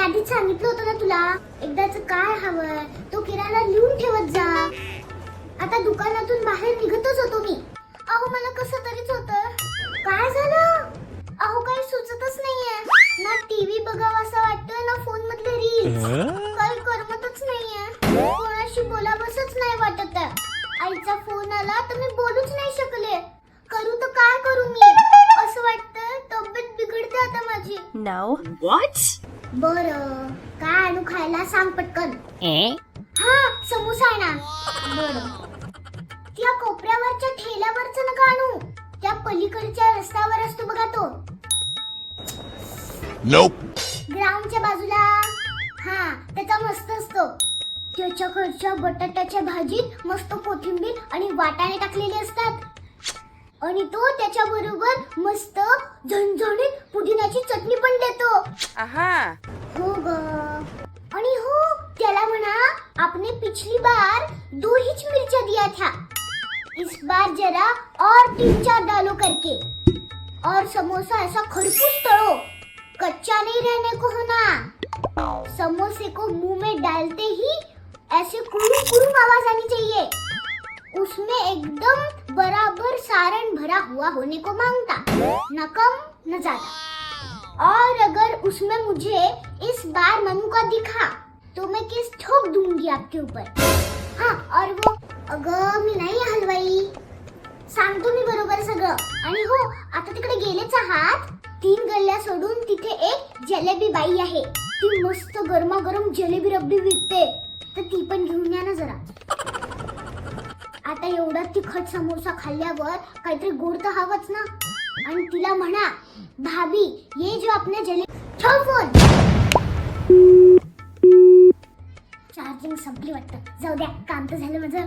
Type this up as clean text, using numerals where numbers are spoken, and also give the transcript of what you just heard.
आधीच सांगितलं होतं ना तुला, एकदाच काय हवंय तो किराणा लिहून ठेवत जा. आता दुकानातून बाहेर निघतच होतो मी. अहो मला कसं तरीच होतं. काय झालं? अहो काही सुचतच नाहीये. ना टीव्ही बघावा असं वाटतोय ना फोन मधले रील्स. काही करमतच नाहीये. कोणाशी बोलावंसच नाही वाटत आहे. आईचा फोन आला तर मी बोलूच नाही शकले. करू तर काय करू मी? असं वाटतं तब्येत बिघडते आता माझी. No. What? बरं काय आणू खायला सांग पटकन. हा समोसा आणा. बरं त्या कोपऱ्यावरच्या ठेल्यावरच नका आणू. त्या पलीकडच्या रस्त्यावर असतो बघा तो. ग्राउंडच्या बाजूला. हा त्याचा मस्त असतो. त्याच्याकडच्या बटाट्याच्या भाजीत मस्त कोथिंबीर आणि वाटाणे टाकलेले असतात. आणि तो त्याच्या बरोबर मस्त झणझणीत पुदिन्याची चटणी पण देतो. हो ग. आणि हो त्याला म्हणा आपने पिछली बार 2 ही मिर्चा दिया था, इस बार जरा और 3-4 डालो करके. और समोसा ऐसा खरपूस तलो, कच्चा नहीं रहने को होना. समोसे को मुंह में डालते ही ऐसे कुरुम कुरुम आवाज आनी चाहिए. उसमें एकदम बराबर सारण भरा हुआ होने को मांगता, न कम न ज्यादा. और अगर उसमें मुझे इस बार मेनू का दिखा तो मैं किस ठोक दूंगी आपके ऊपर. हाँ और वो अगं मी नाही हलवाई, सांगतो मी बरोबर सगळं. आणि हो आता तिकडे गेलेच आहात. 3 गल्ल्या सोडून तिथे एक जलेबी बाई आहे. ती मस्त गरमागरम जलेबी रबडी विकते, तर ती पण घेऊन या ना जरा. आता एवढा तिखट समोसा खाल्ल्यावर काहीतरी गोड तर हवंच ना. आणि तिला म्हणा भाभी ये जो आपने ठेव फोन. चार्जिंग संपली वाटतं. जाऊ द्या काम तर झालं माझं.